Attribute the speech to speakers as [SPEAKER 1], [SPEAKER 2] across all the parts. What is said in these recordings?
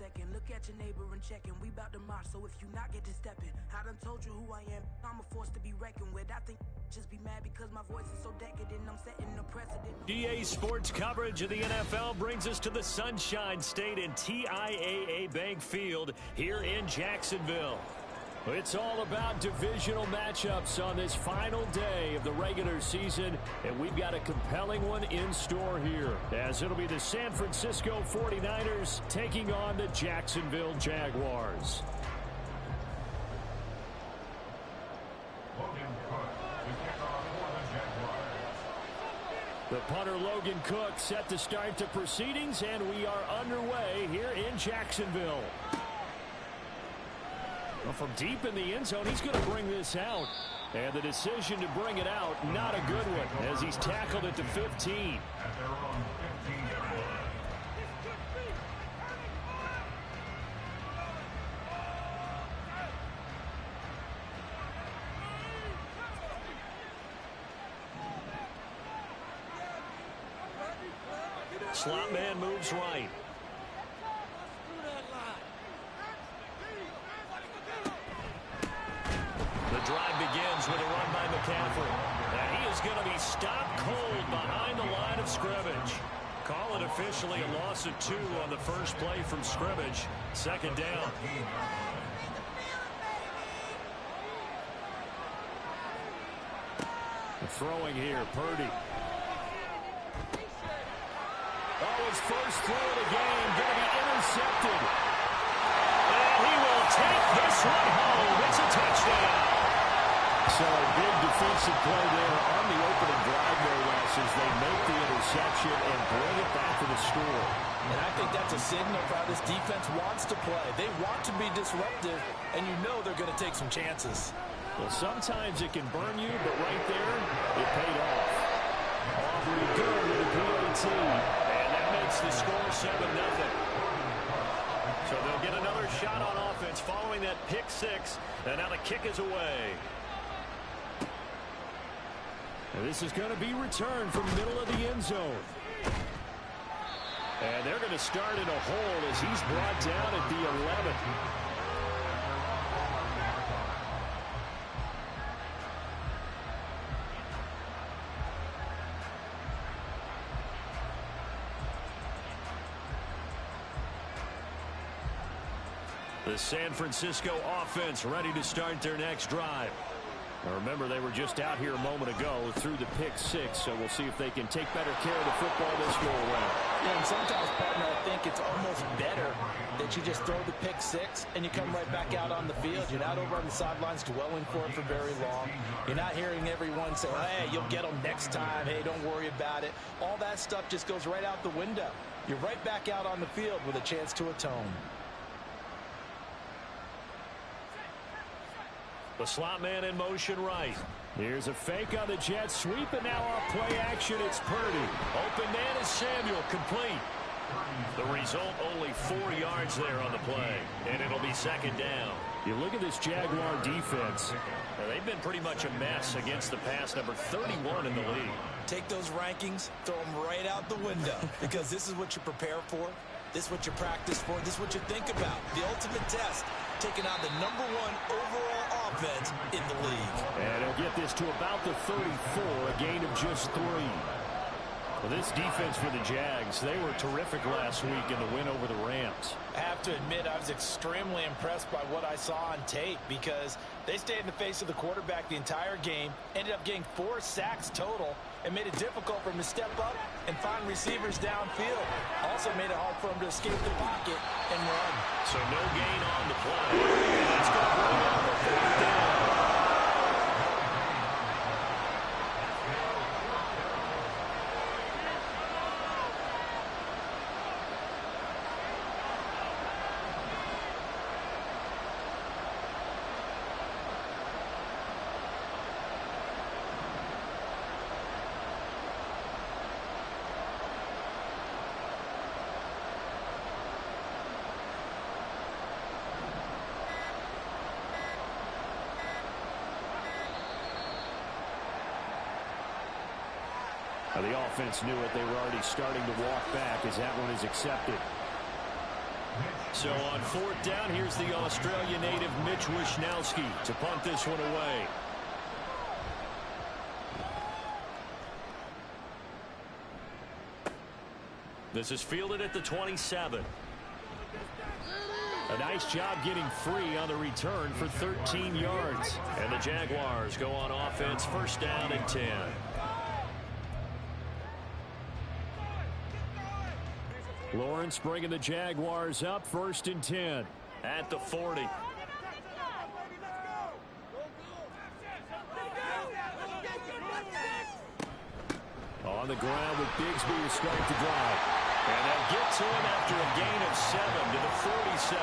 [SPEAKER 1] second. Look at your neighbor and checking. We bout to march, so if you not get to stepping. I done told you who I am. I'm a force to be reckoned with. I think just be mad because my voice is so decadent. I'm setting the precedent.
[SPEAKER 2] EA Sports coverage of the NFL brings us to the Sunshine State and TIAA Bank Field here in Jacksonville. It's all about divisional matchups on this final day of the regular season, and we've got a compelling one in store here, as it'll be the San Francisco 49ers taking on the Jacksonville Jaguars. The punter Logan Cook set to start the proceedings, and we are underway here in Jacksonville. Well, from deep in the end zone, he's going to bring this out. And the decision to bring it out, not a good one, as he's tackled at the 15. Slot man moves right. The drive begins with a run by McCaffrey. And he is going to be stopped cold behind the line of scrimmage. Call it officially a loss of 2 on the first play from scrimmage. Second down. Throwing here, Purdy. Oh, his first throw of the game going to be intercepted. And he will take this one home. It's a touchdown. So a big defensive play there on the opening drive, no less, as they make the interception and bring it back to the score.
[SPEAKER 3] And I think that's a signal for how this defense wants to play. They want to be disruptive, and you know they're going to take some chances.
[SPEAKER 2] Well, sometimes it can burn you, but right there, it paid off. Aubrey good with a PAT, and that makes the score 7-0. So they'll get another shot on offense following that pick 6, and now the kick is away. And this is going to be returned from the middle of the end zone. And they're going to start in a hole as he's brought down at the 11. The San Francisco offense ready to start their next drive. Now remember, they were just out here a moment ago through the pick 6, so we'll see if they can take better care of the football this go around.
[SPEAKER 3] Yeah, and sometimes, partner, I think it's almost better that you just throw the pick 6 and you come right back out on the field. You're not over on the sidelines dwelling for it for very long. You're not hearing everyone say, hey, you'll get them next time. Hey, don't worry about it. All that stuff just goes right out the window. You're right back out on the field with a chance to atone.
[SPEAKER 2] The slot man in motion right. Here's a fake on the jet sweep, and now off play action, it's Purdy. Open man is Samuel, complete. The result, only 4 yards there on the play, and it'll be second down. You look at this Jaguar defense. Now, they've been pretty much a mess against the pass, number 31 in the league.
[SPEAKER 3] Take those rankings, throw them right out the window, because this is what you prepare for. This is what you practice for. This is what you think about. The ultimate test, taking on the #1 overall offense in the league.
[SPEAKER 2] And he'll get this to about the 34, a gain of just 3. Well, this defense for the Jags, they were terrific last week in the win over the Rams.
[SPEAKER 3] I have to admit, I was extremely impressed by what I saw on tape because they stayed in the face of the quarterback the entire game, ended up getting 4 sacks total, and made it difficult for him to step up and find receivers downfield. Also made it hard for him to escape the pocket and run.
[SPEAKER 2] So no gain on the play. That's going to bring up the 4th down.
[SPEAKER 4] The offense knew it. They were already starting to walk back as that one is accepted.
[SPEAKER 2] So on 4th down, here's the Australia native Mitch Wishnowsky to punt this one away. This is fielded at the 27. A nice job getting free on the return for 13 yards. And the Jaguars go on offense, 1st down and 10. Lawrence bringing the Jaguars up, 1st and 10 at the 40. On the ground with Bigsby to start the drive. And they'll get to him after a gain of 7 to the 47.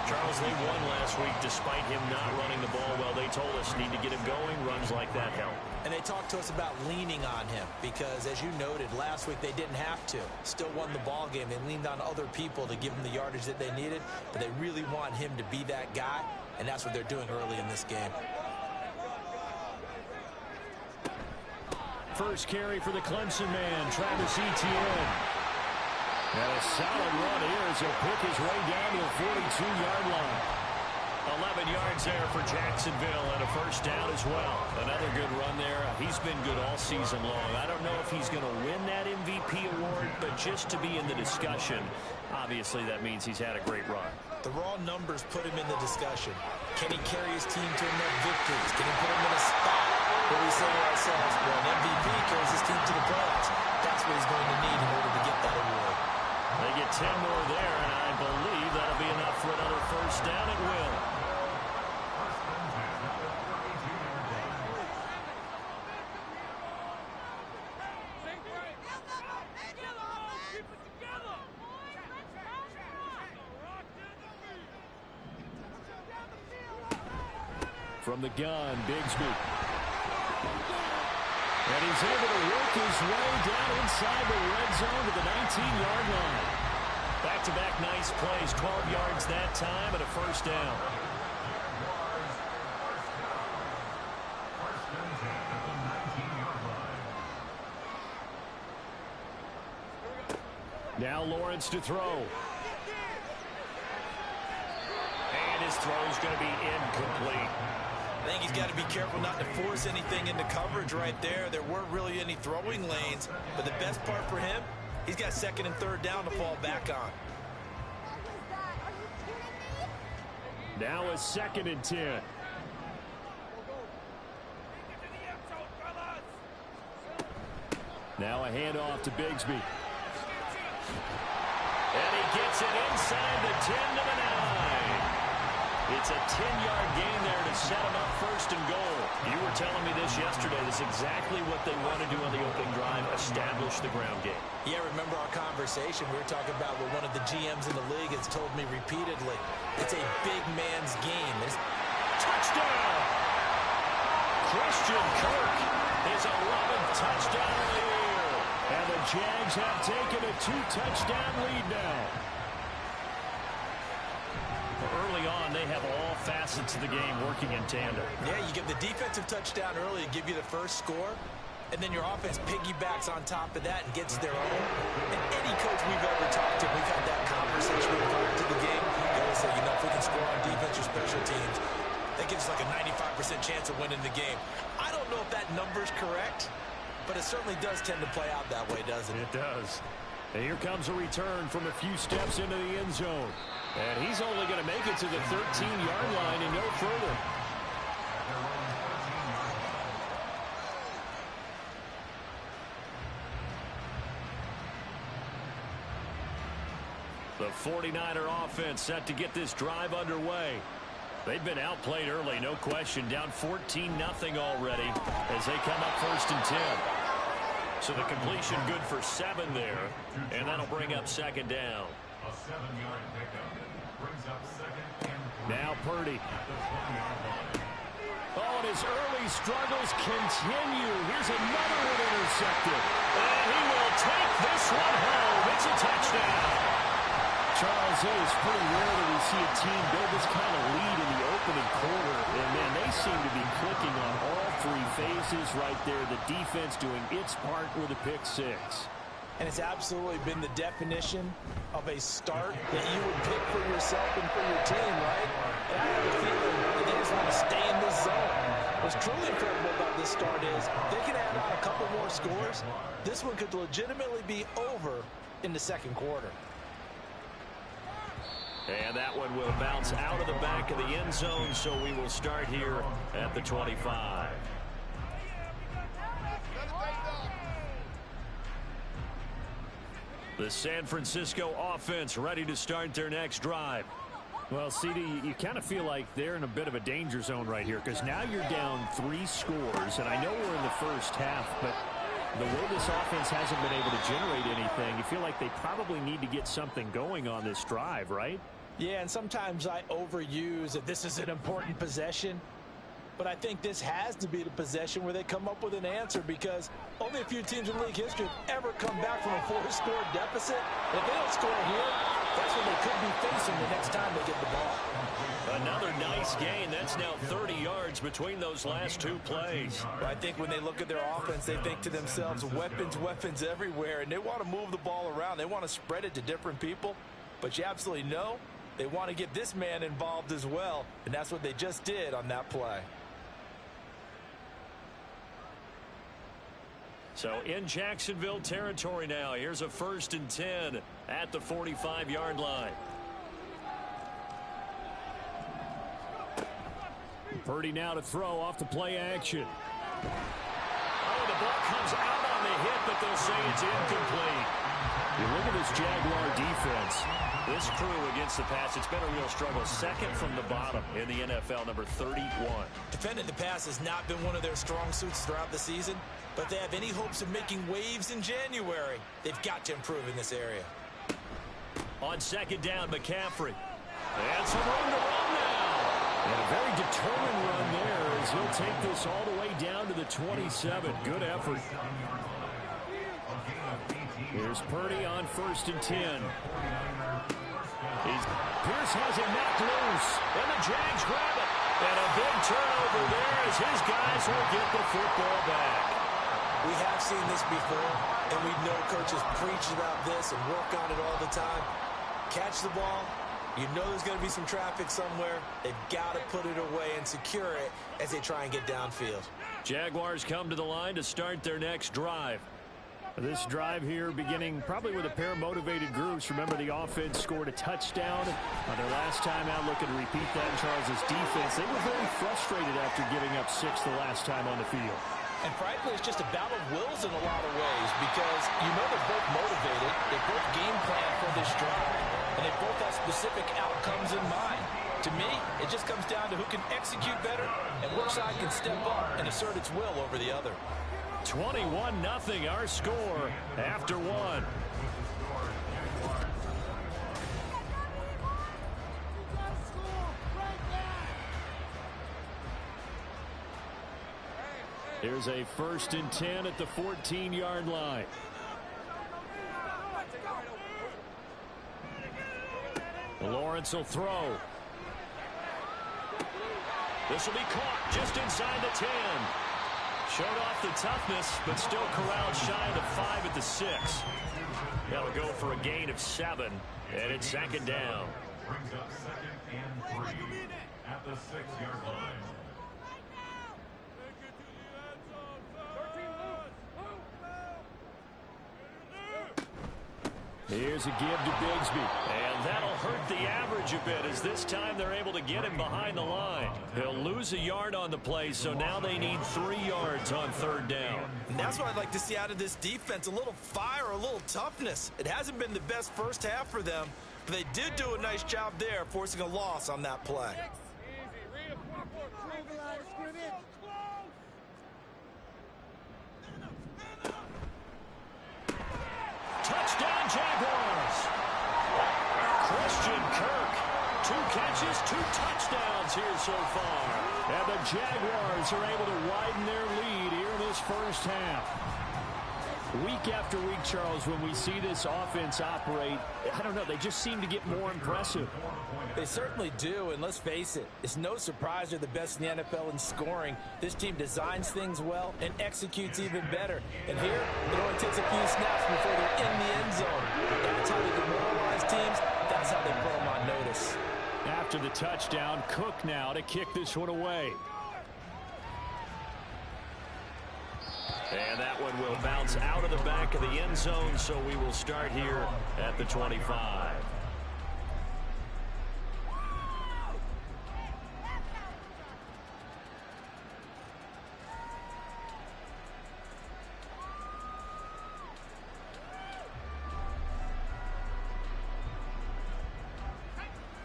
[SPEAKER 2] Charles, they won last week despite him not running the ball well. They told us need to get him going. Runs like that help.
[SPEAKER 3] And they talked to us about leaning on him because, as you noted, last week they didn't have to. Still won the ball game. They leaned on other people to give them the yardage that they needed, but they really want him to be that guy, and that's what they're doing early in this game.
[SPEAKER 2] First carry for the Clemson man, Travis Etienne. And a solid run here as he'll pick his way down to the 42-yard line. 11 yards there for Jacksonville and a 1st down as well. Another good run there. He's been good all season long. I don't know if he's going to win that MVP award, but just to be in the discussion, obviously that means he's had a great run.
[SPEAKER 3] The raw numbers put him in the discussion. Can he carry his team to enough victories? Can he put him in a spot where we say to ourselves, well, an MVP carries his team to the playoffs? That's what he's going to need in order to get that award.
[SPEAKER 2] They get 10 more there, and I believe that'll be enough for another 1st down at will. From the gun, Bigsby. And he's able to work his way down inside the red zone to the 19-yard line. Back-to-back nice plays, 12 yards that time and a 1st down. Now Lawrence to throw. And his throw's going to be incomplete.
[SPEAKER 3] I think he's got to be careful not to force anything into coverage right there. There weren't really any throwing lanes, but the best part for him, he's got 2nd and 3rd down to fall back on.
[SPEAKER 2] Now a 2nd and 10. Now a handoff to Bigsby. And he gets it inside the 10 to the 9. It's a 10-yard gain there to set him up 1st and goal. You were telling me this yesterday. This is exactly what they want to do on the opening drive, establish the ground game.
[SPEAKER 3] Yeah, remember our conversation? We were talking about what one of the GMs in the league has told me repeatedly. It's a big man's game.
[SPEAKER 2] Touchdown! Christian Kirk, his 11th touchdown of the year. And the Jags have taken a 2-touchdown lead now. Early on, they have all facets of the game working in tandem.
[SPEAKER 3] Yeah, you give the defensive touchdown early to give you the first score, and then your offense piggybacks on top of that and gets their own. And any coach we've ever talked to, we've had that conversation prior to the game. They always say, you know, if we can score on defense or special teams, that gives us like a 95% chance of winning the game. I don't know if that number's correct, but it certainly does tend to play out that way, doesn't it?
[SPEAKER 2] It does. And here comes a return from a few steps into the end zone. And he's only going to make it to the 13-yard line and no further. The 49er offense set to get this drive underway. They've been outplayed early, no question. Down 14-0 already as they come up 1st and 10. So the completion good for 7 there, and that'll bring up 2nd down. A 7-yard pickup brings up 2nd and 3. Now Purdy. Oh, and his early struggles continue. Here's another one intercepted. And he will take this one home. It's a touchdown. Charles, it is pretty rare that we see a team build this kind of lead in the opening quarter. And, man, they seem to be clicking on all 3 phases right there. The defense doing its part with a pick 6.
[SPEAKER 3] and it's absolutely been the definition of a start that you would pick for yourself and for your team, right? And I have a feeling that they just want to stay in this zone. What's truly incredible about this start is they can add on a couple more scores. This one could legitimately be over in the second quarter.
[SPEAKER 2] And that one will bounce out of the back of the end zone, so we will start here at the 25. The San Francisco offense ready to start their next drive.
[SPEAKER 4] Well, CD, you kind of feel like they're in a bit of a danger zone right here because now you're down 3 scores, and I know we're in the first half, but the way this offense hasn't been able to generate anything, you feel like they probably need to get something going on this drive, right?
[SPEAKER 3] Yeah, and sometimes I overuse that this is an important possession. But I think this has to be the possession where they come up with an answer because only a few teams in league history have ever come back from a 4-score deficit. And if they don't score here, that's what they could be facing the next time they get the ball.
[SPEAKER 2] Another nice gain. That's now 30 yards between those last 2 plays.
[SPEAKER 3] I think when they look at their offense, they think to themselves, weapons everywhere, and they want to move the ball around. They want to spread it to different people. But you absolutely know they want to get this man involved as well, and that's what they just did on that play.
[SPEAKER 2] So in Jacksonville territory now. Here's a 1st and 10 at the 45-yard line.
[SPEAKER 4] Purdy now to throw off the play action.
[SPEAKER 2] Oh, the ball comes out on the hit, but they'll say it's incomplete.
[SPEAKER 4] You look at this Jaguar defense.
[SPEAKER 2] This crew against the pass, it's been a real struggle. Second from the bottom in the NFL, number 31.
[SPEAKER 3] Defending the pass has not been one of their strong suits throughout the season, but if they have any hopes of making waves in January, they've got to improve in this area.
[SPEAKER 2] On 2nd down, McCaffrey. And some room to run now.
[SPEAKER 4] And a very determined run there as he'll take this all the way down to the 27. Good effort. Here's Purdy on 1st and 10.
[SPEAKER 2] Pierce has it knocked loose. And the Jags grab it. And a big turnover there as his guys will get the football back.
[SPEAKER 3] We have seen this before, and we know coaches preach about this and work on it all the time. Catch the ball. You know there's going to be some traffic somewhere. They've got to put it away and secure it as they try and get downfield.
[SPEAKER 2] Jaguars come to the line to start their next drive.
[SPEAKER 4] This drive here beginning probably with a pair of motivated groups. Remember, the offense scored a touchdown on their last time out. Looking to repeat that in Charles' defense. They were very frustrated after giving up 6 the last time on the field.
[SPEAKER 3] And frankly, it's just a battle of wills in a lot of ways because you know they're both motivated. They both game plan for this drive, and they both have specific outcomes in mind. To me, it just comes down to who can execute better and which side can step up and assert its will over the other.
[SPEAKER 2] 21-0 our score after 1.
[SPEAKER 4] Here's a 1st and 10 at the 14-yard line.
[SPEAKER 2] Lawrence will throw. This will be caught just inside the 10. Showed off the toughness, but still corralled shy of the 5 at the 6. That'll go for a gain of 7, and it's 2nd down.
[SPEAKER 5] Brings up 2nd and 3 at the 6-yard line.
[SPEAKER 4] Here's a give to Bigsby.
[SPEAKER 2] And that'll hurt the average a bit as this time they're able to get him behind the line. He'll lose a yard on the play, so now they need 3 yards on 3rd down.
[SPEAKER 3] And that's what I'd like to see out of this defense, a little fire, a little toughness. It hasn't been the best first half for them, but they did do a nice job there, forcing a loss on that play.
[SPEAKER 2] Touchdown, Jaguars! Christian Kirk, 2 catches, 2 touchdowns here so far.
[SPEAKER 4] And the Jaguars are able to widen their lead here in this first half. Week after week, Charles, when we see this offense operate, I don't know, they just seem to get more impressive.
[SPEAKER 3] They certainly do, and let's face it, it's no surprise they're the best in the NFL in scoring. This team designs things well and executes even better. And here, it only takes a few snaps before they're in the end zone. That's how they demoralize teams. That's how they put them on notice.
[SPEAKER 4] After the touchdown, Cook now to kick this one away.
[SPEAKER 2] And that one will bounce out of the back of the end zone, so we will start here at the 25.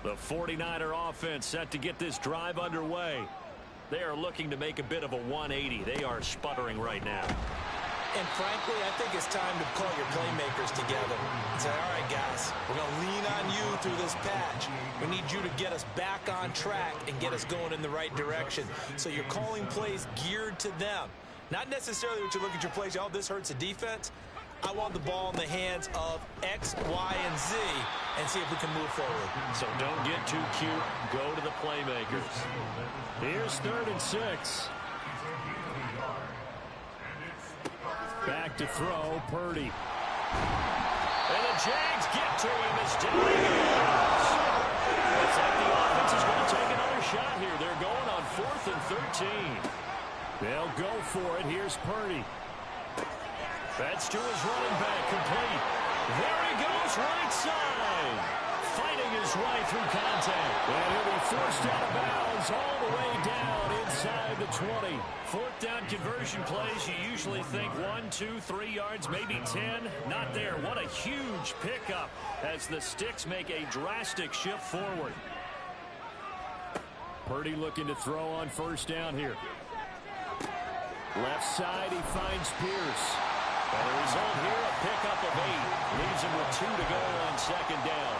[SPEAKER 2] The 49er offense set to get this drive underway. They are looking to make a bit of a 180. They are sputtering right now.
[SPEAKER 3] And frankly, I think it's time to call your playmakers together and say, all right, guys, we're going to lean on you through this patch. We need you to get us back on track and get us going in the right direction. So you're calling plays geared to them. Not necessarily what you look at your plays, oh, this hurts the defense. I want the ball in the hands of X, Y, and Z and see if we can move forward.
[SPEAKER 2] So don't get too cute. Go to the playmakers.
[SPEAKER 4] Here's 3rd and 6. Back to throw, Purdy.
[SPEAKER 2] And the Jags get to him as down he goes. Looks like the offense is going to take another shot here. They're going on 4th and 13.
[SPEAKER 4] They'll go for it. Here's Purdy.
[SPEAKER 2] That's to his running back, complete. There he goes, right side. Fighting his way through contact.
[SPEAKER 4] And he'll be forced out of bounds all the way down inside the 20.
[SPEAKER 2] 4th down conversion plays, you usually think 1, 2, 3 yards, maybe 10. Not there. What a huge pickup as the Sticks make a drastic shift forward.
[SPEAKER 4] Purdy looking to throw on 1st down here. Left side, he finds Pierce.
[SPEAKER 2] And the result here, a pickup of 8. Leaves him with 2 to go on 2nd down.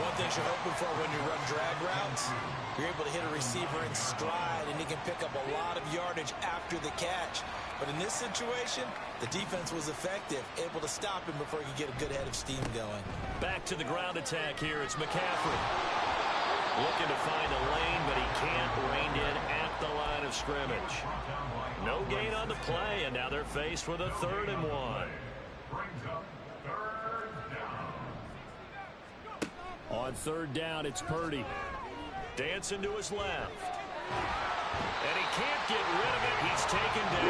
[SPEAKER 3] One thing you're hoping for when you run drag routes, you're able to hit a receiver in stride, and he can pick up a lot of yardage after the catch. But in this situation, the defense was effective, able to stop him before he could get a good head of steam going.
[SPEAKER 2] Back to the ground attack here. It's McCaffrey. Looking to find a lane, but he can't. Reined in at the line of scrimmage. No gain on the play, and now they're faced with a 3rd and 1.
[SPEAKER 4] On 3rd down, it's Purdy.
[SPEAKER 2] Dancing to his left. And he can't get rid of it. He's taken down.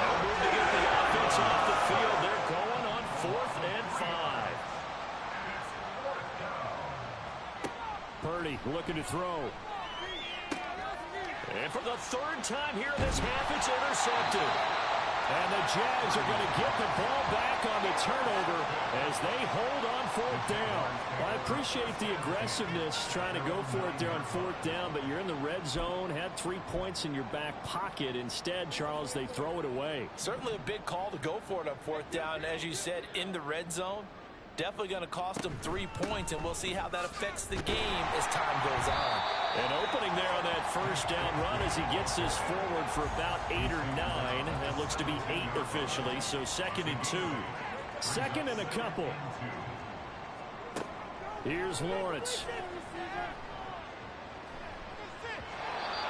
[SPEAKER 2] No move to get the offense off the field. They're going on 4th and 5.
[SPEAKER 4] Purdy looking to throw.
[SPEAKER 2] And for the 3rd time here in this half, it's intercepted.
[SPEAKER 4] And the Jags are going to get the ball back on the turnover as they hold on 4th down. Well, I appreciate the aggressiveness trying to go for it there on 4th down, but you're in the red zone, had 3 points in your back pocket. Instead, Charles, they throw it away.
[SPEAKER 3] Certainly a big call to go for it on 4th down. As you said, in the red zone, definitely going to cost them 3 points, and we'll see how that affects the game as time goes on.
[SPEAKER 2] An opening there on that 1st down run as he gets this forward for about 8 or 9. That looks to be 8 officially, so 2nd and 2.
[SPEAKER 4] 2nd and a couple. Here's Lawrence.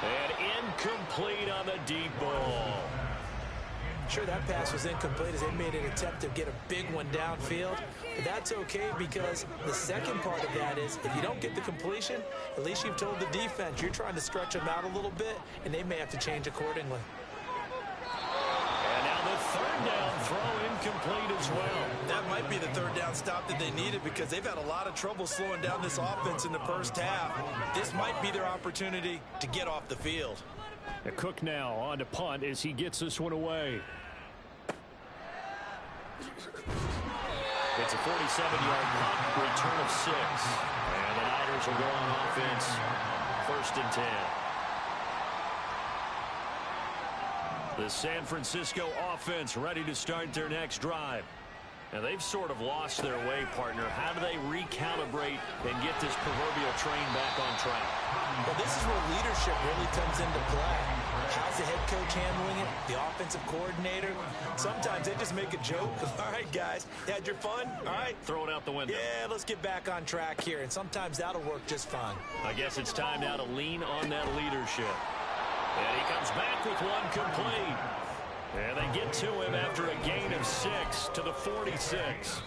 [SPEAKER 2] And incomplete on the deep ball.
[SPEAKER 3] Sure, that pass was incomplete as they made an attempt to get a big one downfield. But that's okay because the second part of that is if you don't get the completion, at least you've told the defense you're trying to stretch them out a little bit, and they may have to change accordingly.
[SPEAKER 2] And now the 3rd down throw incomplete as well.
[SPEAKER 3] That might be the 3rd down stop that they needed because they've had a lot of trouble slowing down this offense in the 1st half. This might be their opportunity to get off the field.
[SPEAKER 4] A Cook now on to punt as he gets this one away.
[SPEAKER 2] It's a 47-yard punt, return of 6. And the Niners will go on offense, 1st and 10. The San Francisco offense ready to start their next drive. And they've sort of lost their way, partner. How do they recalibrate and get this proverbial train back on track?
[SPEAKER 3] Well, this is where leadership really comes into play. How's the head coach handling it? The offensive coordinator? Sometimes they just make a joke. All right, guys, you had your fun? All right.
[SPEAKER 2] Throw it out the window.
[SPEAKER 3] Yeah, let's get back on track here, and sometimes that'll work just fine.
[SPEAKER 2] I guess it's time now to lean on that leadership. And he comes back with one complete. And they get to him after a gain of 6 to the 46.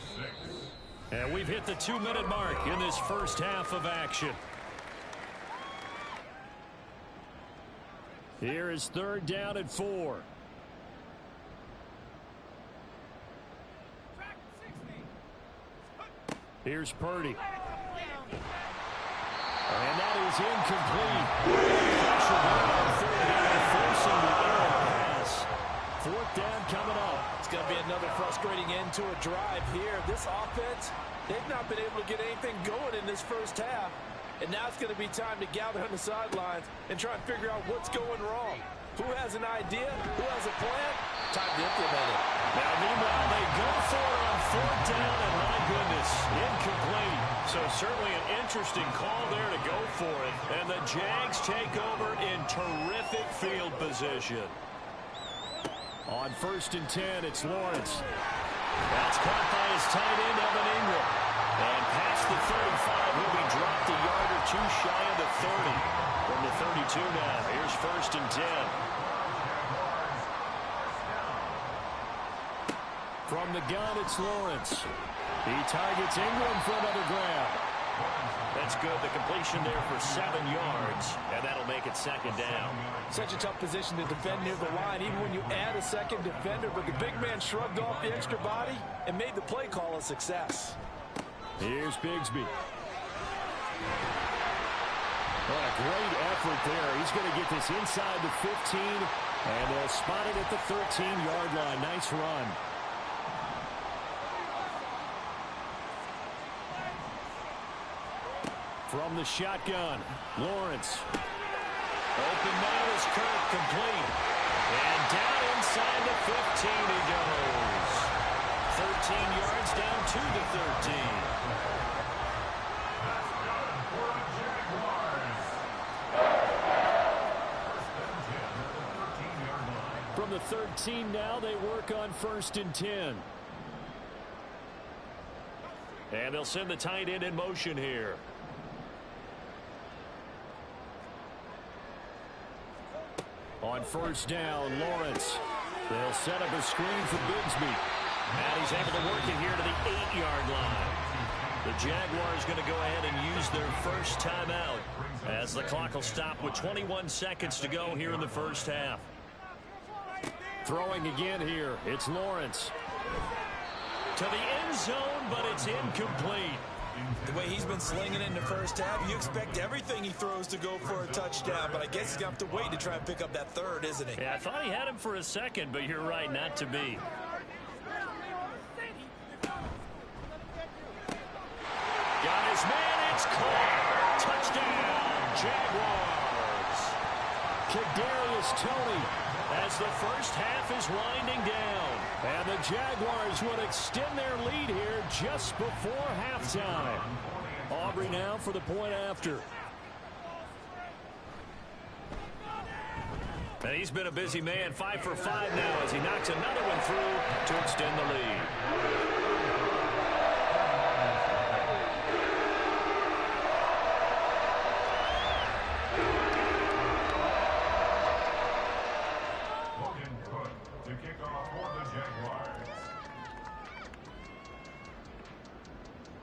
[SPEAKER 2] And we've hit the 2-minute mark in this first half of action. Here is 3rd down and 4. Here's Purdy. And that is incomplete. Pressure there on 3rd down, forcing the errant pass. 4th down coming up.
[SPEAKER 3] It's going to be another frustrating end to a drive here. This offense, they've not been able to get anything going in this first half. And now it's going to be time to gather on the sidelines and try and figure out what's going wrong. Who has an idea? Who has a plan? Time to implement it.
[SPEAKER 2] Now, meanwhile, they go for it on 4th down, and my goodness, incomplete. So certainly an interesting call there to go for it. And the Jags take over in terrific field position. On 1st and 10, it's Lawrence. That's caught by his tight end, Evan Ingram. And past the 35, he'll be dropped a yard or 2 shy of the 30. From the 32 now, here's 1st and 10. From the gun, it's Lawrence. He targets Ingram for another grab. That's good. The completion there for 7 yards, and that'll make it 2nd down.
[SPEAKER 3] Such a tough position to defend near the line, even when you add a second defender, but the big man shrugged off the extra body and made the play call a success.
[SPEAKER 2] Here's Bigsby. What a great effort there. He's going to get this inside the 15, and they'll spot it at the 13-yard line. Nice run. From the shotgun, Lawrence. Open man is Kirk, complete. And down inside the 15 he goes. 13 yards down to the 13. From the 13 now, they work on 1st and 10. And they'll send the tight end in motion here. On 1st down, Lawrence. They'll set up a screen for Bigsby. And he's able to work it here to the 8-yard line. The Jaguars going to go ahead and use their first timeout as the clock will stop with 21 seconds to go here in the first half. Throwing again here, it's Lawrence. To the end zone, but it's incomplete.
[SPEAKER 3] The way he's been slinging it in the first half, you expect everything he throws to go for a touchdown, but I guess he's going to have to wait to try and pick up that 3rd, isn't he?
[SPEAKER 2] Yeah, I thought he had him for a second, but you're right, not to be. Got his man, it's caught. Touchdown, Jaguars. Kadarius Toney as the first half is winding down. And the Jaguars will extend their lead here just before halftime. Aubrey now for the point after. And he's been a busy man, 5 for 5 now as he knocks another one through to extend the lead.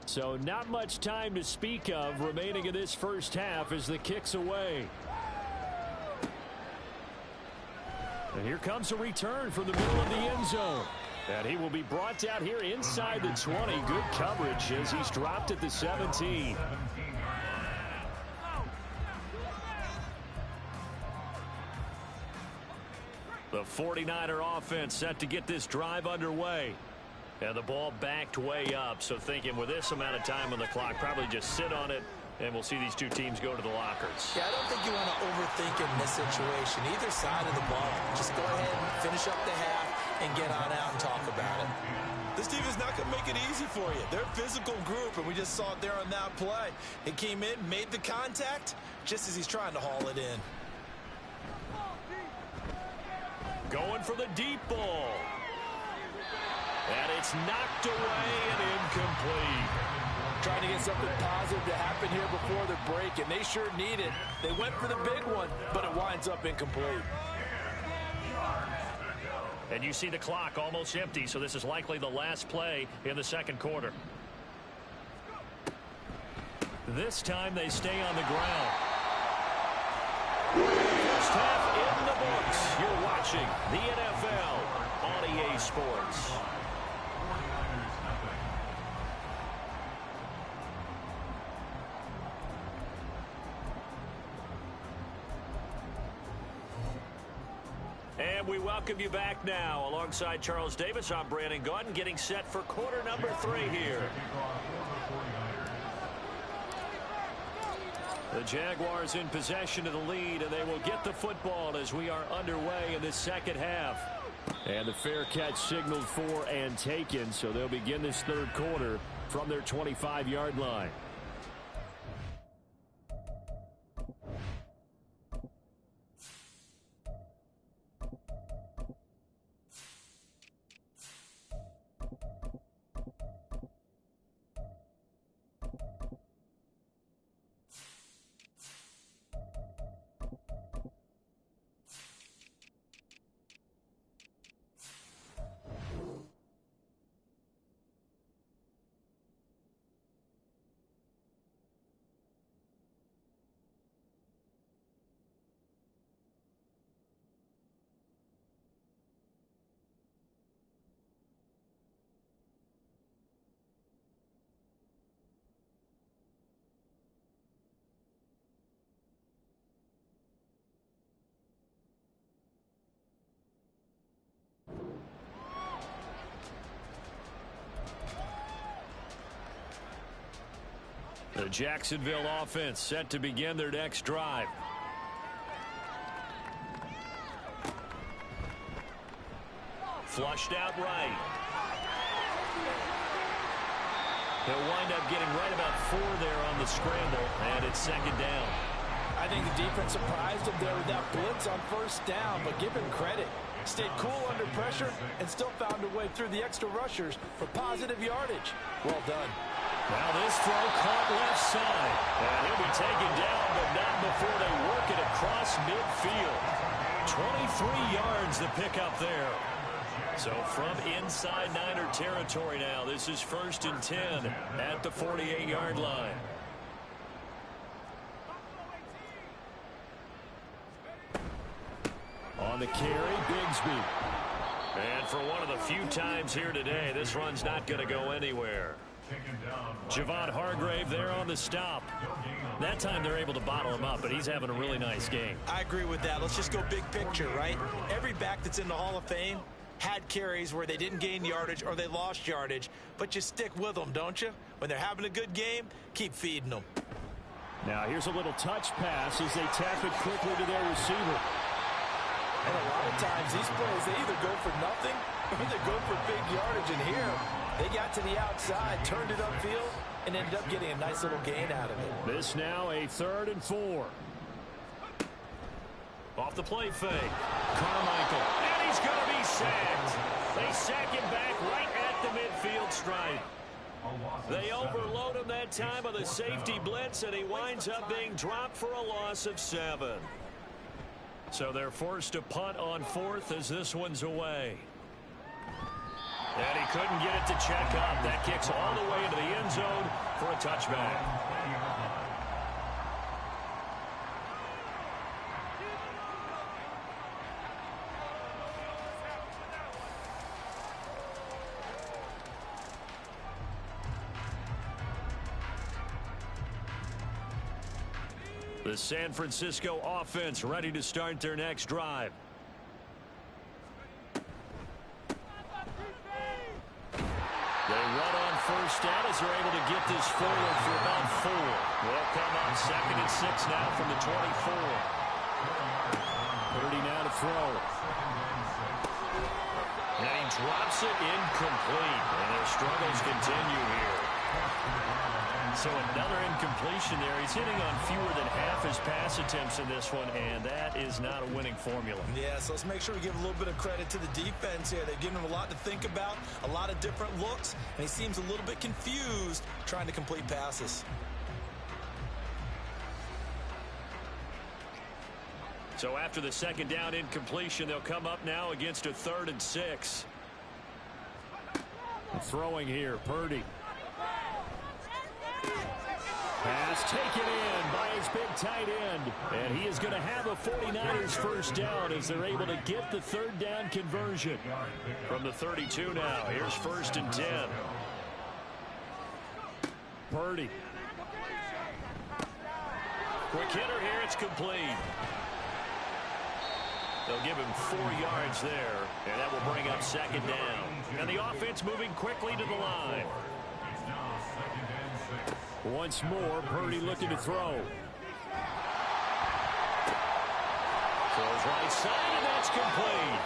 [SPEAKER 2] So not much time to speak of remaining in this first half as the kick's away. And here comes a return from the middle of the end zone. And he will be brought out here inside the 20. Good coverage as he's dropped at the 17. The 49er offense set to get this drive underway. And the ball backed way up, so thinking with this amount of time on the clock, probably just sit on it, and we'll see these two teams go to the lockers.
[SPEAKER 3] Yeah, I don't think you want to overthink it in this situation. Either side of the ball, just go ahead and finish up the half and get on out and talk about it. This team is not going to make it easy for you. They're a physical group, and we just saw it there on that play. It came in, made the contact, just as he's trying to haul it in.
[SPEAKER 2] Going for the deep ball. And it's knocked away and incomplete.
[SPEAKER 3] Trying to get something positive to happen here before the break, and they sure need it. They went for the big one, but it winds up incomplete.
[SPEAKER 2] And you see the clock almost empty, so this is likely the last play in the second quarter. This time they stay on the ground. First half in the books. You're watching the NFL on EA Sports. And we welcome you back now. Alongside Charles Davis, I'm Brandon Gaudin, getting set for quarter number 3 here. The Jaguars in possession of the lead, and they will get the football as we are underway in this second half. And the fair catch signaled for and taken, so they'll begin this third quarter from their 25-yard line. The Jacksonville offense set to begin their next drive. Flushed out right. He'll wind up getting right about 4 there on the scramble, and it's second down.
[SPEAKER 3] I think the defense surprised him there with that blitz on first down, but give him credit. Stayed cool under pressure and still found a way through the extra rushers for positive yardage. Well done.
[SPEAKER 2] Now this throw caught left side. And he'll be taken down, but not before they work it across midfield. 23 yards the pickup there. So from inside Niner territory now, this is 1st and 10 at the 48-yard line. On the carry, Bigsby. And for one of the few times here today, this run's not going to go anywhere. Javon Hargrave there on the stop. That time they're able to bottle him up, but he's having a really nice game.
[SPEAKER 6] I agree with that. Let's just go big picture, right? Every back that's in the Hall of Fame had carries where they didn't gain yardage or they lost yardage, but you stick with them, don't you? When they're having a good game, keep feeding them.
[SPEAKER 4] Now here's a little touch pass as they tap it quickly to their receiver.
[SPEAKER 3] And a lot of times these plays, they either go for nothing or they go for big yardage. And here, they got to the outside, turned it upfield, and ended up getting a nice little gain out of it.
[SPEAKER 4] This now a 3rd and 4.
[SPEAKER 2] Off the play fake. Carmichael. And he's going to be sacked. They sack him back right at the midfield stripe. They overload him that time on the safety blitz, and he winds up being dropped for a loss of 7. So they're forced to punt on 4th as this one's away. And he couldn't get it to check up. That kicks all the way into the end zone for a touchback. The San Francisco offense ready to start their next drive. They run on first down as they're able to get this forward for about 4. They'll come on 2nd and 6 now from the 24.
[SPEAKER 4] Purdy now to throw.
[SPEAKER 2] And he drops it incomplete. And their struggles continue here. So another incompletion there. He's hitting on fewer than half his pass attempts in this one, and that is not a winning formula.
[SPEAKER 6] Yeah, so let's make sure we give a little bit of credit to the defense here. They're giving him a lot to think about, a lot of different looks, and he seems a little bit confused trying to complete passes.
[SPEAKER 2] So after the second down incompletion, they'll come up now against a 3rd and 6.
[SPEAKER 4] Throwing here, Purdy. Pass taken in by his big tight end. And he is going to have a 49ers first down as they're able to get the 3rd down conversion.
[SPEAKER 2] From the 32 now, here's 1st and 10.
[SPEAKER 4] Purdy.
[SPEAKER 2] Quick hitter here, it's complete. They'll give him 4 yards there, and that will bring up 2nd down. And the offense moving quickly to the line.
[SPEAKER 4] Once more, Purdy looking to throw.
[SPEAKER 2] Throws right side, and that's complete.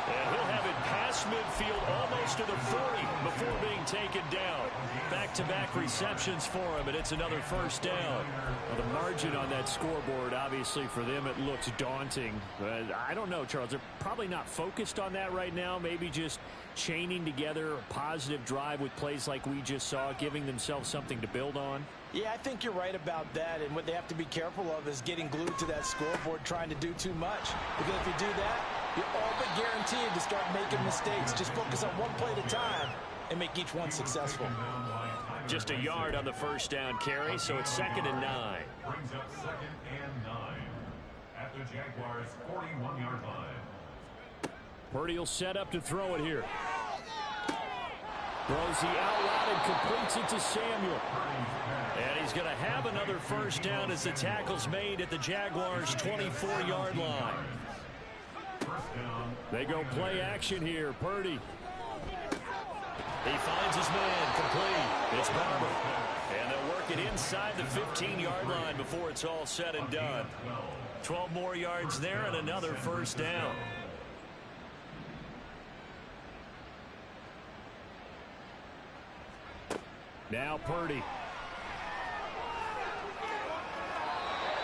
[SPEAKER 2] And he'll have it past midfield almost to the 40 before being taken down. Back-to-back receptions for him, and it's another first down.
[SPEAKER 4] Well, the margin on that scoreboard, obviously, for them, it looks daunting. I don't know, Charles. They're probably not focused on that right now. Maybe just chaining together a positive drive with plays like we just saw, giving themselves something to build on.
[SPEAKER 3] Yeah, I think you're right about that, and what they have to be careful of is getting glued to that scoreboard trying to do too much. Because if you do that, you're all but guaranteed to start making mistakes. Just focus on one play at a time and make each one successful.
[SPEAKER 2] Just a yard on the first down carry, so it's 2nd and 9.
[SPEAKER 5] Brings up 2nd and 9 at the Jaguars' 41-yard line.
[SPEAKER 4] Purdy will set up to throw it here. Throws the out route and completes it to Samuel.
[SPEAKER 2] And he's going to have another first down as the tackle's made at the Jaguars' 24-yard line.
[SPEAKER 4] They go play action here. Purdy.
[SPEAKER 2] He finds his man, complete. It's Barber. And they'll work it inside the 15-yard line before it's all said and done. 12 more yards there and another first down.
[SPEAKER 4] Now Purdy.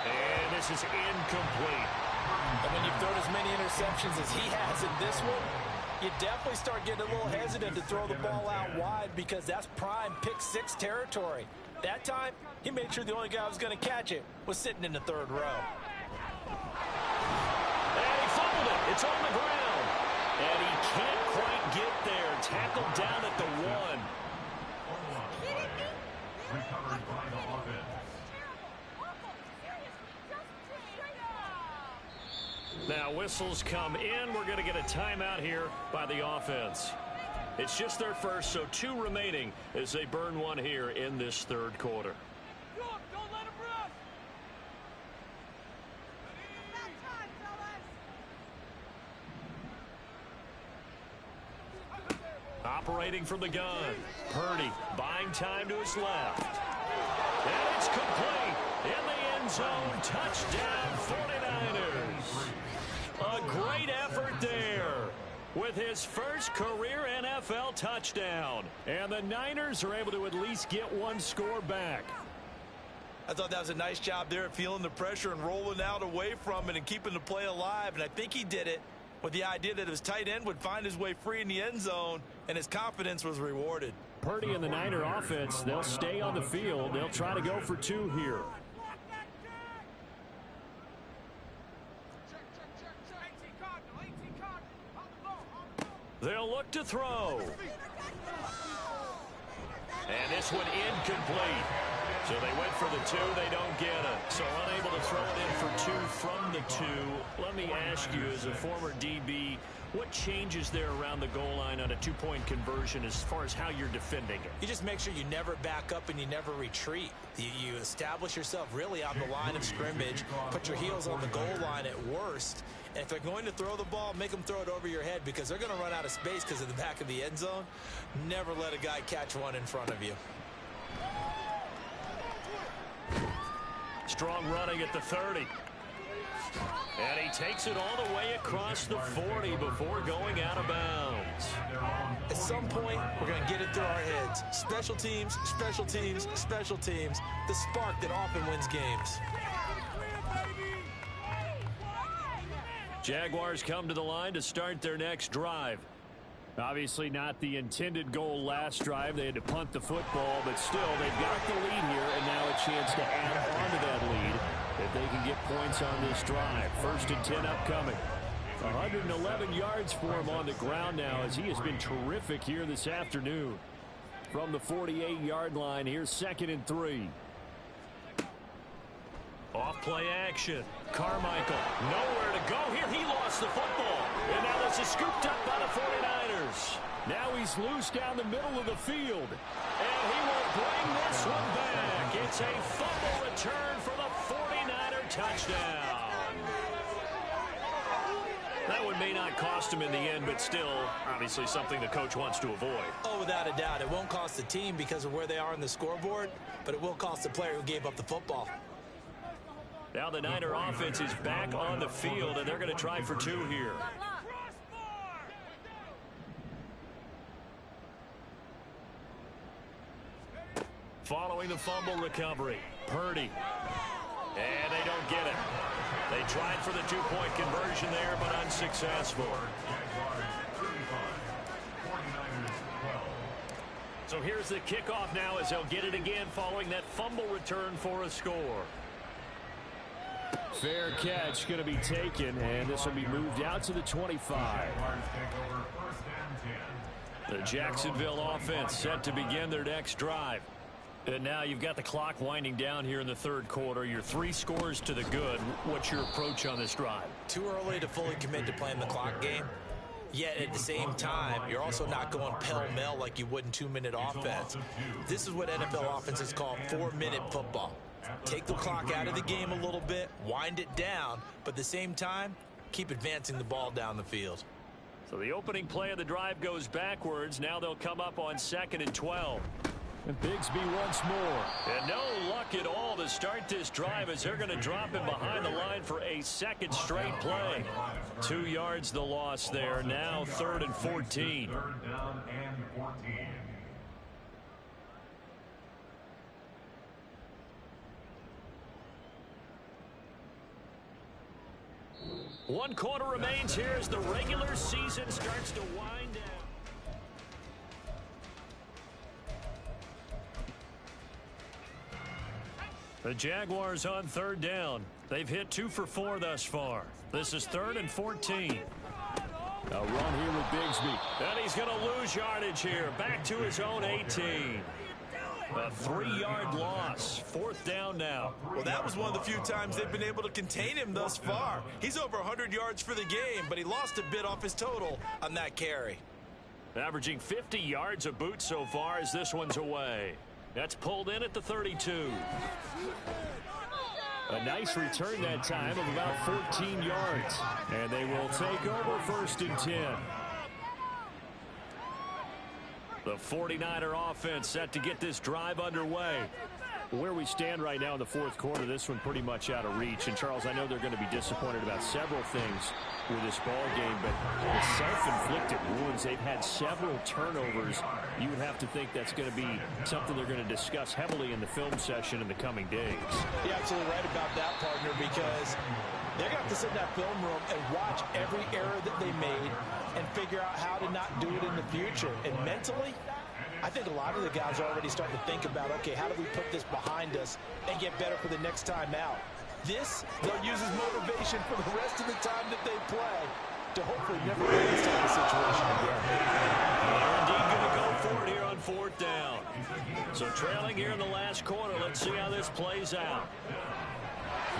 [SPEAKER 2] And this is incomplete.
[SPEAKER 3] And when you've thrown as many interceptions as he has in this one, you definitely start getting a little hesitant to throw the ball out wide because that's prime pick 6 territory. That time, he made sure the only guy who was going to catch it was sitting in the 3rd row.
[SPEAKER 2] And he fumbled it. It's on the ground. And he can't quite get there. Tackled down at the 1.
[SPEAKER 5] Recovered by the offense.
[SPEAKER 2] Now whistles come in. We're going to get a timeout here by the offense. It's just their first, so 2 remaining as they burn 1 here in this 3rd quarter.
[SPEAKER 7] Don't let him rush.
[SPEAKER 2] Operating from the gun. Purdy buying time to his left. And it's complete. In the end zone. Touchdown 49ers. A great effort there with his first career NFL touchdown.
[SPEAKER 4] And the Niners are able to at least get 1 score back.
[SPEAKER 6] I thought that was a nice job there at feeling the pressure and rolling out away from it and keeping the play alive. And I think he did it with the idea that his tight end would find his way free in the end zone, and his confidence was rewarded.
[SPEAKER 4] Purdy and the Niner offense, they'll stay on the field. They'll try to go for 2 here.
[SPEAKER 2] They'll look to throw. And this one incomplete. So they went for the 2. They don't get it. So unable to throw it in for 2 from the 2. Let me ask you, as a former DB, what changes there around the goal line on a 2-point conversion as far as how you're defending it?
[SPEAKER 3] You just make sure you never back up and you never retreat. You establish yourself really on the line of scrimmage, put your heels on the goal line at worst. And if they're going to throw the ball, make them throw it over your head because they're going to run out of space because of the back of the end zone. Never let a guy catch one in front of you.
[SPEAKER 2] Strong running at the 30. And he takes it all the way across the 40 before going out of bounds.
[SPEAKER 6] At some point, we're going to get it through our heads. Special teams, special teams, special teams. The spark that often wins games.
[SPEAKER 2] Jaguars come to the line to start their next drive.
[SPEAKER 4] Obviously not the intended goal last drive. They had to punt the football, but still, they've got the lead here, and now a chance to add on to that lead if they can get points on this drive. 1st and 10 upcoming. 111 yards for him on the ground now as he has been terrific here this afternoon. From the 48-yard line, here's 2nd and 3.
[SPEAKER 2] Off play action. Carmichael, nowhere to go here. He lost the football. And now this is scooped up by the 49ers.
[SPEAKER 4] Now he's loose down the middle of the field.
[SPEAKER 2] And he will bring this one back. It's a fumble return for the 49er touchdown. That one may not cost him in the end, but still, obviously something the coach wants to avoid.
[SPEAKER 6] Oh, without a doubt. It won't cost the team because of where they are on the scoreboard, but it will cost the player who gave up the football.
[SPEAKER 2] Now the Niner offense is back on the field, and they're going to try for 2 here. Following the fumble recovery, Purdy. And they don't get it. They tried for the 2-point conversion there, but unsuccessful. So here's the kickoff now as they'll get it again following that fumble return for a score.
[SPEAKER 4] Fair catch going to be taken, and this will be moved out to the 25.
[SPEAKER 2] The Jacksonville offense set to begin their next drive. And now you've got the clock winding down here in the 3rd quarter. You're 3 scores to the good. What's your approach on this drive?
[SPEAKER 6] Too early to fully commit to playing the clock game. Yet at the same time, you're also not going pell-mell like you would in 2-minute offense. This is what NFL offenses call 4-minute football. Take the clock out of the game a little bit, wind it down, but at the same time, keep advancing the ball down the field.
[SPEAKER 2] So the opening play of the drive goes backwards. Now they'll come up on 2nd and 12.
[SPEAKER 4] And Bigsby once more.
[SPEAKER 2] And no luck at all to start this drive as they're going to drop him behind the line for a 2nd straight play. 2 yards the loss there. Now 3rd and 14.
[SPEAKER 5] 3rd down and 14.
[SPEAKER 2] One quarter remains here as the regular season starts to wind down. The Jaguars on 3rd down. They've hit 2 for 4 thus far. This is 3rd and 14.
[SPEAKER 4] A run here with Bigsby.
[SPEAKER 2] And he's going to lose yardage here. Back to his own 18. A 3-yard loss. 4th down now.
[SPEAKER 6] Well, that was one of the few times they've been able to contain him thus far. He's over 100 yards for the game, but he lost a bit off his total on that carry.
[SPEAKER 2] Averaging 50 yards a boot so far as this one's away. That's pulled in at the 32.
[SPEAKER 4] A nice return that time of about 14 yards. And they will take over 1st and 10.
[SPEAKER 2] The 49er offense set to get this drive underway.
[SPEAKER 4] Where we stand right now in the 4th quarter, this one pretty much out of reach. And, Charles, I know they're going to be disappointed about several things with this ball game, but the self-inflicted wounds, they've had several turnovers. You would have to think that's going to be something they're going to discuss heavily in the film session in the coming days.
[SPEAKER 6] You're absolutely right about that, partner, because they're going to have to sit in that film room and watch every error that they made and figure out how to not do it in the future. And mentally, I think a lot of the guys are already starting to think about, okay, how do we put this behind us and get better for the next time out? This, they'll use as motivation for the rest of the time that they play to hopefully never get this type of situation again.
[SPEAKER 2] They're indeed going to go for it here on 4th down. So trailing here in the last quarter, let's see how this plays out.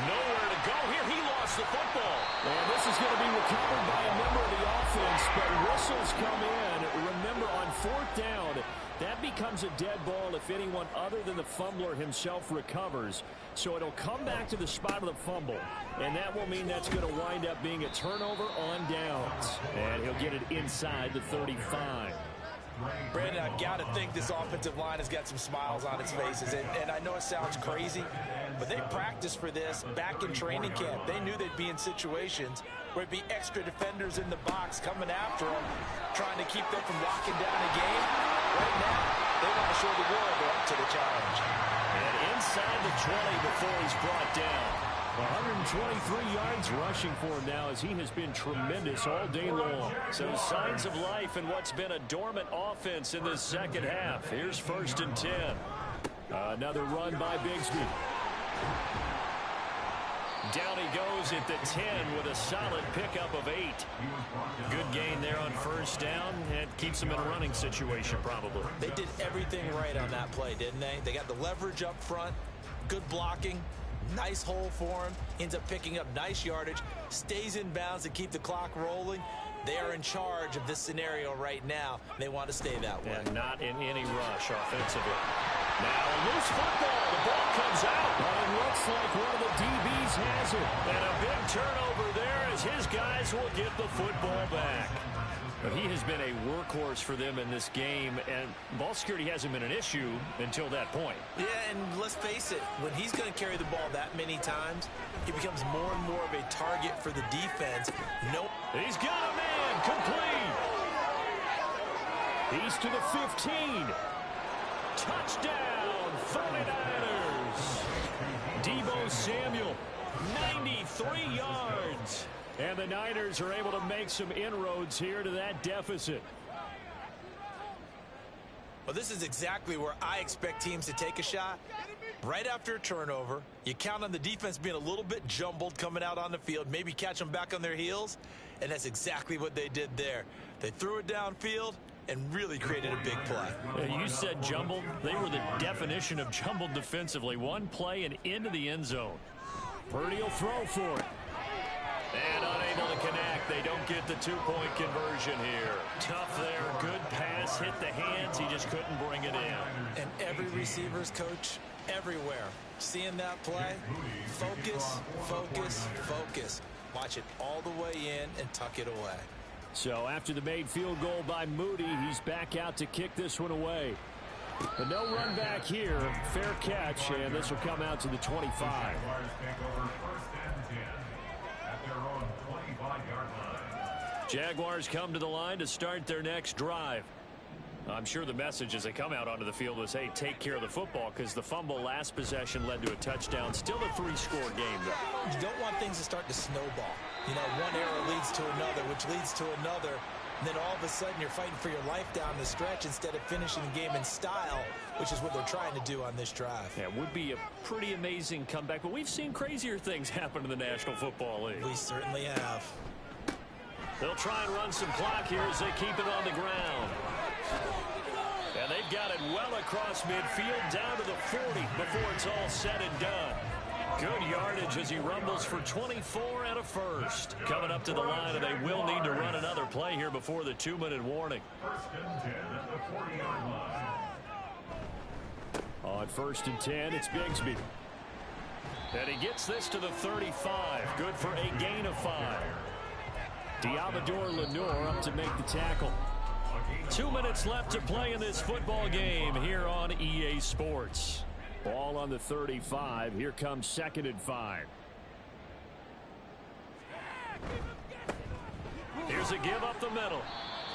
[SPEAKER 2] Nowhere to go here. He lost the football.
[SPEAKER 4] And this is going to be recovered by a member of the offense, but whistles come in. Remember, on 4th down, that becomes a dead ball if anyone other than the fumbler himself recovers. So it'll come back to the spot of the fumble, and that will mean that's going to wind up being a turnover on downs. And he'll get it inside the 35.
[SPEAKER 6] Brandon, I've got to think this offensive line has got some smiles on its faces. And I know it sounds crazy, but they practiced for this back in training camp. They knew they'd be in situations where it'd be extra defenders in the box coming after them, trying to keep them from locking down a game. Right now, they want to show the world they're up to the challenge.
[SPEAKER 2] And inside the 20 before he's brought down. 123 yards rushing for him now as he has been tremendous all day long. So signs of life in what's been a dormant offense in this second half. Here's 1st and 10. Another run by Bigsby. Down he goes at the 10 with a solid pickup of 8. Good gain there on 1st down. And keeps them in a running situation probably.
[SPEAKER 6] They did everything right on that play, didn't they? They got the leverage up front, good blocking. Nice hole for him. Ends up picking up nice yardage. Stays in bounds to keep the clock rolling. They are in charge of this scenario right now. They want to stay that way.
[SPEAKER 2] And not in any rush offensively. Now a loose football. The ball comes out. But it looks like one of the DBs has it. And a big turnover there as his guys will get the football back. But he has been a workhorse for them in this game, and ball security hasn't been an issue until that point.
[SPEAKER 6] Yeah, and let's face it, when he's going to carry the ball that many times, he becomes more and more of a target for the defense.
[SPEAKER 2] He's got a man complete. He's to the 15. Touchdown, 49ers. Deebo Samuel, 93 yards. And the Niners are able to make some inroads here to that deficit.
[SPEAKER 6] Well, this is exactly where I expect teams to take a shot. Right after a turnover, you count on the defense being a little bit jumbled coming out on the field, maybe catch them back on their heels, and that's exactly what they did there. They threw it downfield and really created a big play.
[SPEAKER 2] You said jumbled. They were the definition of jumbled defensively. One play and into the end zone. Purdy will throw for it. And unable to connect. They don't get the two-point conversion here. Tough there. Good pass. Hit the hands. He just couldn't bring it in.
[SPEAKER 6] And every receiver's coach everywhere. Seeing that play, focus, focus, focus. Watch it all the way in and tuck it away.
[SPEAKER 2] So after the made field goal by Moody, he's back out to kick this one away. But no run back here. Fair catch, and this will come out to the 25. Jaguars come to the line to start their next drive. I'm sure the message as they come out onto the field was, hey, take care of the football, because the fumble last possession led to a touchdown. Still a 3-score game, though.
[SPEAKER 6] You don't want things to start to snowball. You know, one error leads to another, which leads to another. And then all of a sudden you're fighting for your life down the stretch instead of finishing the game in style, which is what they're trying to do on this drive.
[SPEAKER 2] Yeah, it would be a pretty amazing comeback, but we've seen crazier things happen in the National Football League.
[SPEAKER 6] We certainly have.
[SPEAKER 2] They'll try and run some clock here as they keep it on the ground. And they've got it well across midfield down to the 40 before it's all said and done. Good yardage as he rumbles for 24 and a first. Coming up to the line, and they will need to run another play here before the 2-minute warning. On 1st and 10, it's Bigsby. And he gets this to the 35. Good for a gain of 5. Diamador Lenore up to make the tackle. 2 minutes left to play in this football game here on EA Sports. Ball on the 35. Here comes 2nd and 5. Here's a give up the middle.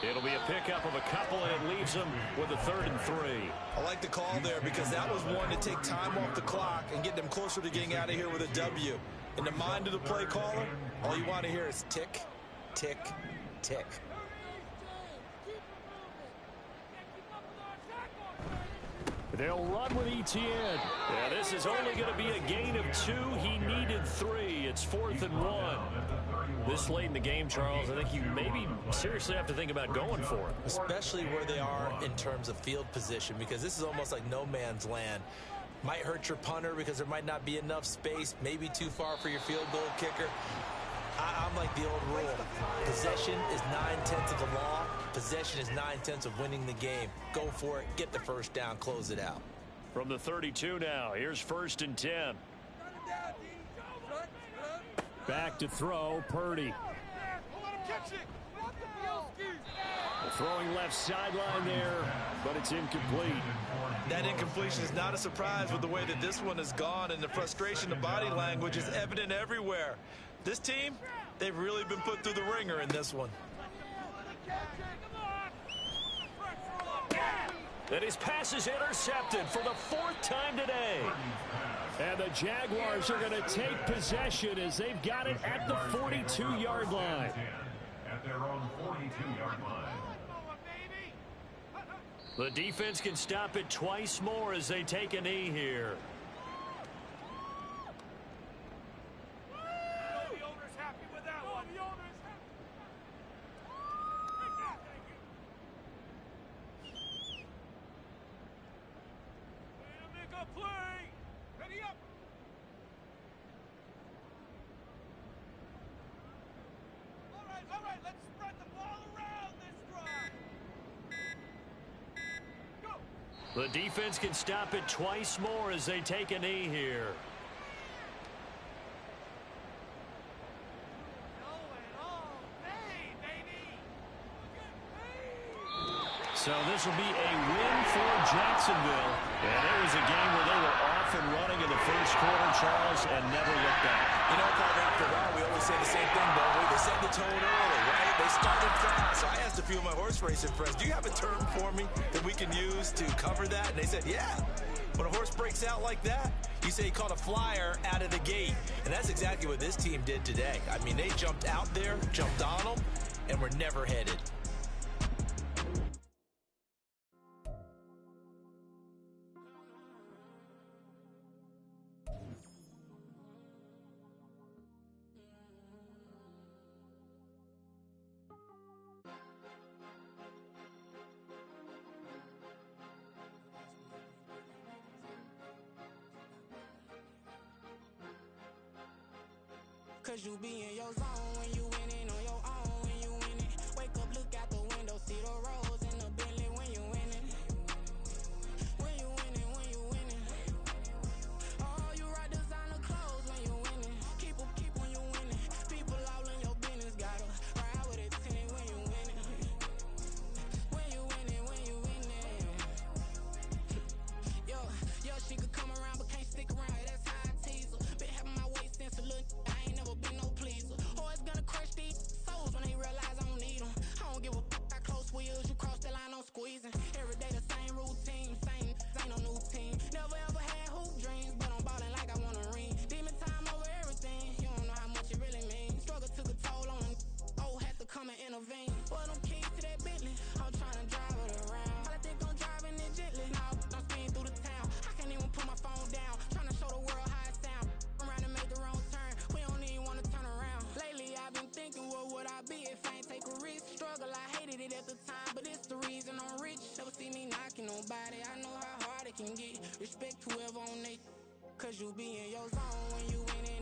[SPEAKER 2] It'll be a pickup of a couple, and it leaves them with a 3rd and 3.
[SPEAKER 6] I like the call there because that was one to take time off the clock and get them closer to getting out of here with a W. In the mind of the play caller, all you want to hear is tick, tick, tick.
[SPEAKER 2] They'll run with Etienne. Yeah, this is only going to be a gain of 2. He needed 3. It's 4th and 1. This late in the game, Charles, I think you maybe seriously have to think about going for it.
[SPEAKER 6] Especially where they are in terms of field position, because this is almost like no man's land. Might hurt your punter because there might not be enough space, maybe too far for your field goal kicker. I'm like the old rule. Possession is 9/10 of the law. Possession is 9/10 of winning the game. Go for it. Get the first down. Close it out.
[SPEAKER 2] From the 32 now, here's 1st and 10. Back to throw, Purdy. Throwing left sideline there, but it's incomplete.
[SPEAKER 6] That incompletion is not a surprise with the way that this one has gone, and the frustration, the body language is evident everywhere. This team, they've really been put through the ringer in this one.
[SPEAKER 2] And his pass is intercepted for the 4th time today. And the Jaguars are going to take possession as they've got it at the 42-yard line.
[SPEAKER 5] At their own 42-yard line.
[SPEAKER 2] The defense can stop it twice more as they take a knee here.
[SPEAKER 7] The owner's happy with that one. The owner's happy. Way to make a play. Ready up. All right, let's spread the ball around this drive.
[SPEAKER 2] The defense can stop it twice more as they take a knee here. So this will be a win for Jacksonville. And it was a game where they were off and running in the first quarter, Charles, and never looked back.
[SPEAKER 6] You know, Carter, after a while, we always say the same thing, don't we? They set the tone early, right? They started fast. So I asked a few of my horse racing friends, do you have a term for me that we can use to cover that? And they said, yeah. When a horse breaks out like that, you say he caught a flyer out of the gate. And that's exactly what this team did today. I mean, they jumped out there, jumped on them, and were never headed.
[SPEAKER 8] Cause you be in your zone when you winning on your own when you winning. Wake up, look out the window, see the rose in the Bentley when you winning. When you winning, when you winning. Oh, you rock designer clothes when you winning. Keep when you winning. People all in your business, gotta ride with a 10 when you winning. When you winning, when you winning. Yo, she could come around but can't stick around. That's how I tease her. Been having my waist since a little. Been no pleaser. Always gonna crush these souls when they realize I don't need them. I don't give a fuck how close wheels. You cross the line, I'm squeezing. Every day the same routine, same ain't no new team. Never ever had hoop dreams, but I'm ballin' like I want a ring. Demon time over everything. You don't know how much it really means. Struggle took a toll on them. Oh, had to come and intervene. Boy, them keys to that Bentley. I'm trying to drive it around. All I think I'm driving it gently. Now I'm speeding through the town. I can't even put my phone down. Trying to show the world how it sound. Around and make the wrong turn. We don't even wanna turn around. Lately I've been thinking, what would I be if I ain't take a risk? Struggle, I hated it at the time, but it's the reason I'm rich. Never see me knocking nobody. I know how hard it can get. Respect whoever on they. Cause you be in your zone when you winning.